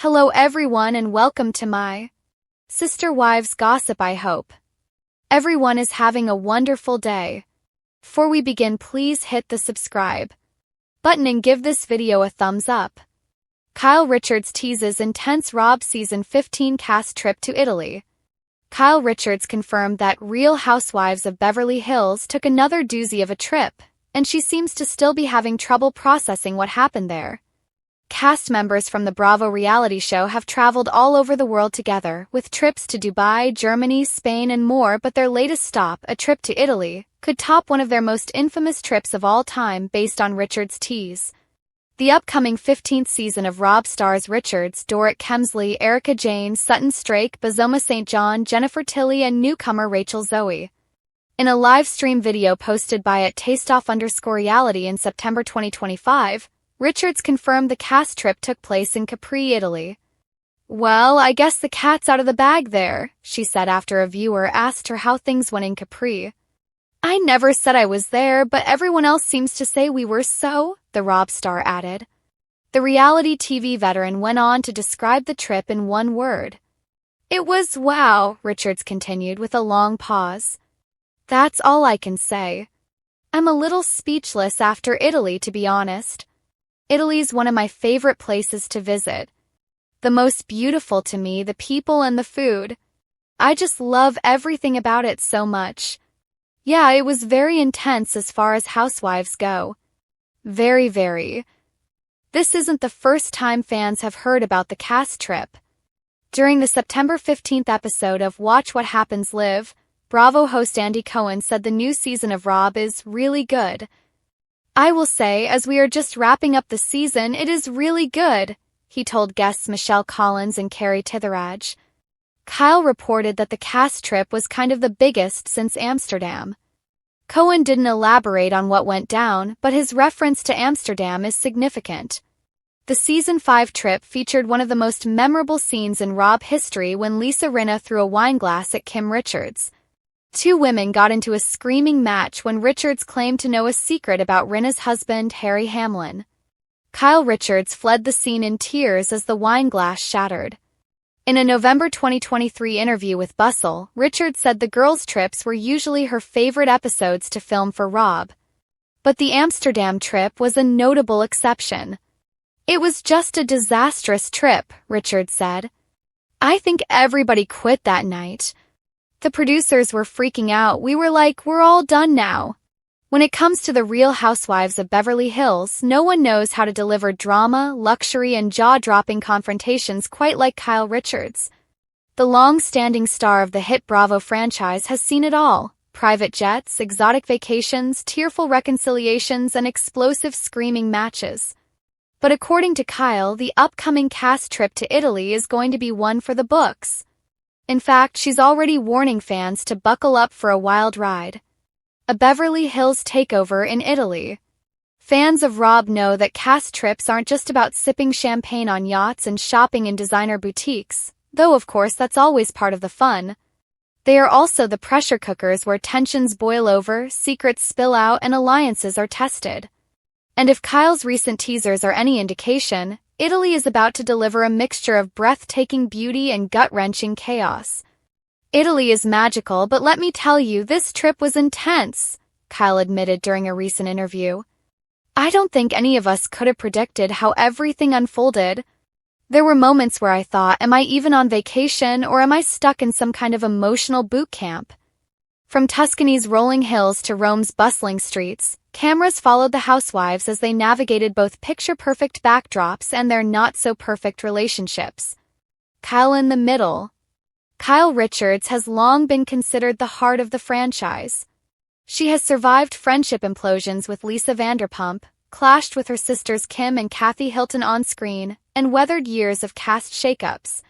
Hello everyone and welcome to my Sister Wives Gossip. I hope everyone is having a wonderful day. Before we begin, please hit the subscribe button and give this video a thumbs up. Kyle Richards teases intense RHOBH Season 15 cast trip to Italy. Kyle Richards confirmed that Real Housewives of Beverly Hills took another doozy of a trip, and she seems to still be having trouble processing what happened there. Cast members from the Bravo reality show have traveled all over the world together, with trips to Dubai, Germany, Spain, and more, but their latest stop, a trip to Italy, could top one of their most infamous trips of all time based on Richards' tease. The upcoming 15th season of RHOBH stars Richards, Dorrit Kemsley, Erica Jane, Sutton Strake, Bazoma St. John, Jennifer Tilly, and newcomer Rachel Zoe. In a live stream video posted by @tasteoff_reality in September 2025, Richards confirmed the cast trip took place in Capri, Italy. "Well, I guess the cat's out of the bag there," she said after a viewer asked her how things went in Capri. "I never said I was there, but everyone else seems to say we were, so," the RHOBH star added. The reality TV veteran went on to describe the trip in one word. "It was wow," Richards continued with a long pause. "That's all I can say. I'm a little speechless after Italy, to be honest. Italy's one of my favorite places to visit. The most beautiful to me, the people and the food. I just love everything about it so much. Yeah, it was very intense as far as housewives go. Very, very. This isn't the first time fans have heard about the cast trip. During the September 15th episode of Watch What Happens Live, Bravo host Andy Cohen said the new season of RHOBH is really good. "I will say, as we are just wrapping up the season, it is really good," he told guests Michelle Collins and Carrie Titherage. Kyle reported that the cast trip was kind of the biggest since Amsterdam. Cohen didn't elaborate on what went down, but his reference to Amsterdam is significant. The Season 5 trip featured one of the most memorable scenes in RHOBH history when Lisa Rinna threw a wine glass at Kim Richards. Two women got into a screaming match when Richards claimed to know a secret about Rinna's husband, Harry Hamlin. Kyle Richards fled the scene in tears as the wine glass shattered. In a November 2023 interview with Bustle, Richards said the girls' trips were usually her favorite episodes to film for RHOBH. But the Amsterdam trip was a notable exception. "It was just a disastrous trip," Richards said. "I think everybody quit that night. The producers were freaking out. We were like, we're all done now." When it comes to the Real Housewives of Beverly Hills, no one knows how to deliver drama, luxury, and jaw-dropping confrontations quite like Kyle Richards. The long-standing star of the hit Bravo franchise has seen it all: private jets, exotic vacations, tearful reconciliations, and explosive screaming matches. But according to Kyle, the upcoming cast trip to Italy is going to be one for the books. In fact, she's already warning fans to buckle up for a wild ride. A Beverly Hills takeover in Italy. Fans of RHOBH know that cast trips aren't just about sipping champagne on yachts and shopping in designer boutiques, though of course that's always part of the fun. They are also the pressure cookers where tensions boil over, secrets spill out, and alliances are tested. And if Kyle's recent teasers are any indication, Italy is about to deliver a mixture of breathtaking beauty and gut-wrenching chaos. "Italy is magical, but let me tell you, this trip was intense," Kyle admitted during a recent interview. "I don't think any of us could have predicted how everything unfolded. There were moments where I thought, am I even on vacation or am I stuck in some kind of emotional boot camp?" From Tuscany's rolling hills to Rome's bustling streets, cameras followed the housewives as they navigated both picture-perfect backdrops and their not-so-perfect relationships. Kyle in the middle. Kyle Richards has long been considered the heart of the franchise. She has survived friendship implosions with Lisa Vanderpump, clashed with her sisters Kim and Kathy Hilton on screen, and weathered years of cast shakeups.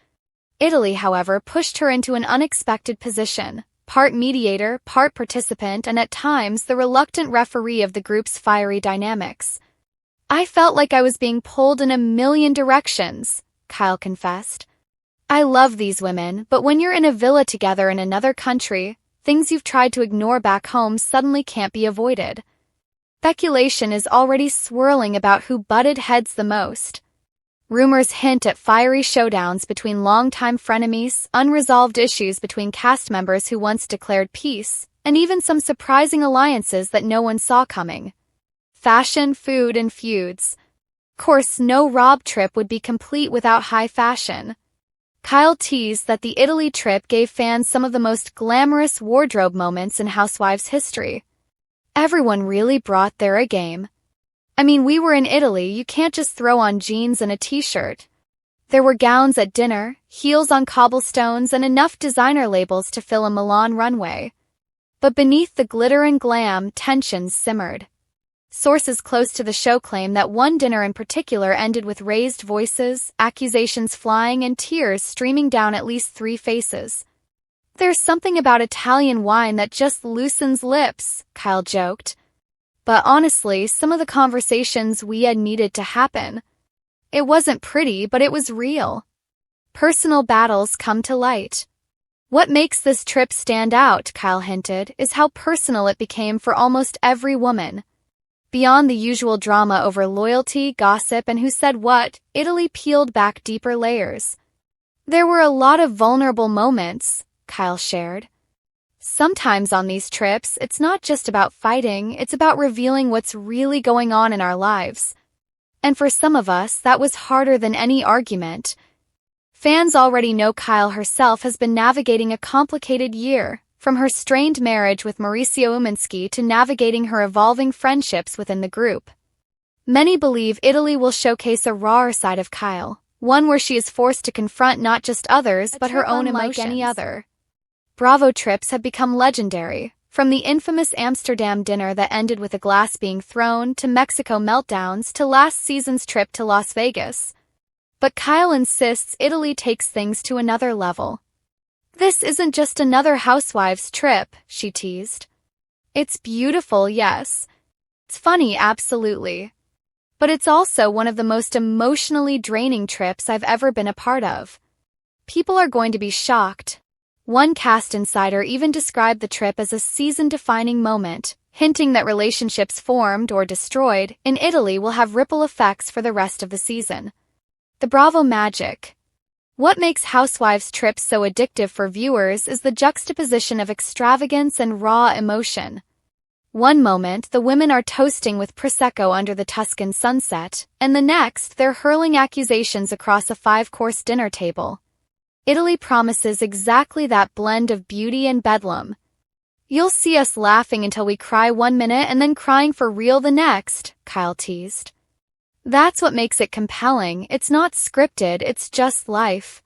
Italy, however, pushed her into an unexpected position. Part mediator, part participant, and at times the reluctant referee of the group's fiery dynamics. "I felt like I was being pulled in a million directions," Kyle confessed. "I love these women, but when you're in a villa together in another country, things you've tried to ignore back home suddenly can't be avoided." Speculation is already swirling about who butted heads the most. Rumors hint at fiery showdowns between longtime frenemies, unresolved issues between cast members who once declared peace, and even some surprising alliances that no one saw coming. Fashion, food, and feuds. Of course, no RHOBH trip would be complete without high fashion. Kyle teased that the Italy trip gave fans some of the most glamorous wardrobe moments in Housewives history. Everyone really brought their A game. I mean, we were in Italy, you can't just throw on jeans and a t-shirt. There were gowns at dinner, heels on cobblestones, and enough designer labels to fill a Milan runway. But beneath the glitter and glam, tensions simmered. Sources close to the show claim that one dinner in particular ended with raised voices, accusations flying, and tears streaming down at least 3 faces. "There's something about Italian wine that just loosens lips," Kyle joked. But honestly, some of the conversations we had needed to happen. It wasn't pretty, but it was real. Personal battles come to light. What makes this trip stand out, Kyle hinted, is how personal it became for almost every woman. Beyond the usual drama over loyalty, gossip, and who said what, Italy peeled back deeper layers. "There were a lot of vulnerable moments," Kyle shared. "Sometimes on these trips, it's not just about fighting, it's about revealing what's really going on in our lives. And for some of us, that was harder than any argument." Fans already know Kyle herself has been navigating a complicated year, from her strained marriage with Mauricio Umansky to navigating her evolving friendships within the group. Many believe Italy will showcase a rawer side of Kyle, one where she is forced to confront not just others but her own emotions. Unlike any other. Bravo trips have become legendary, from the infamous Amsterdam dinner that ended with a glass being thrown to Mexico meltdowns to last season's trip to Las Vegas. But Kyle insists Italy takes things to another level. "This isn't just another Housewives trip," she teased. "It's beautiful, yes. It's funny, absolutely. But it's also one of the most emotionally draining trips I've ever been a part of. People are going to be shocked." One cast insider even described the trip as a season-defining moment, hinting that relationships formed or destroyed in Italy will have ripple effects for the rest of the season. The Bravo magic. What makes Housewives trips so addictive for viewers is the juxtaposition of extravagance and raw emotion. One moment, the women are toasting with Prosecco under the Tuscan sunset, and the next, they're hurling accusations across a 5-course dinner table. Italy promises exactly that blend of beauty and bedlam. "You'll see us laughing until we cry one minute and then crying for real the next," Kyle teased. That's what makes it compelling. It's not scripted, it's just life.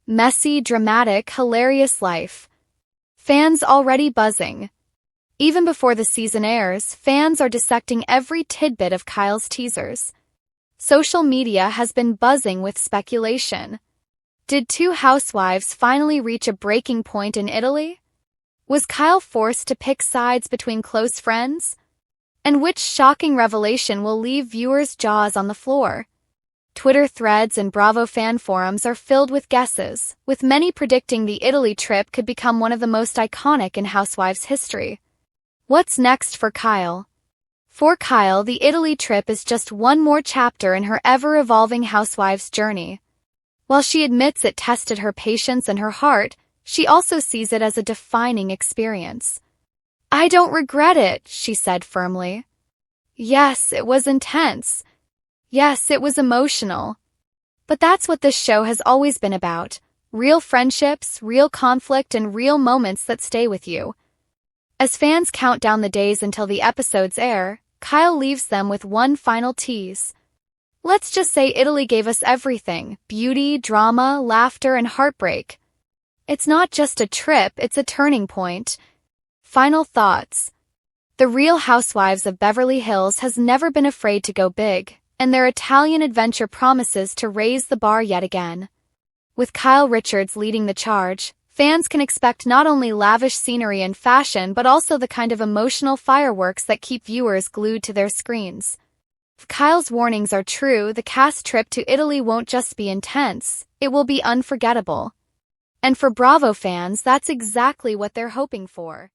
Messy, dramatic, hilarious life. Fans already buzzing. Even before the season airs, fans are dissecting every tidbit of Kyle's teasers. Social media has been buzzing with speculation. Did 2 housewives finally reach a breaking point in Italy? Was Kyle forced to pick sides between close friends? And which shocking revelation will leave viewers' jaws on the floor? Twitter threads and Bravo fan forums are filled with guesses, with many predicting the Italy trip could become one of the most iconic in Housewives history. What's next for Kyle? For Kyle, the Italy trip is just one more chapter in her ever-evolving Housewives journey. While she admits it tested her patience and her heart, she also sees it as a defining experience. "I don't regret it," she said firmly. "Yes, it was intense. Yes, it was emotional. But that's what this show has always been about. Real friendships, real conflict, and real moments that stay with you." As fans count down the days until the episodes air, Kyle leaves them with one final tease. "Let's just say Italy gave us everything: beauty, drama, laughter, and heartbreak. It's not just a trip, it's a turning point." Final thoughts. The Real Housewives of Beverly Hills has never been afraid to go big, and their Italian adventure promises to raise the bar yet again. With Kyle Richards leading the charge, fans can expect not only lavish scenery and fashion but also the kind of emotional fireworks that keep viewers glued to their screens. If Kyle's warnings are true, the cast trip to Italy won't just be intense, it will be unforgettable. And for Bravo fans, that's exactly what they're hoping for.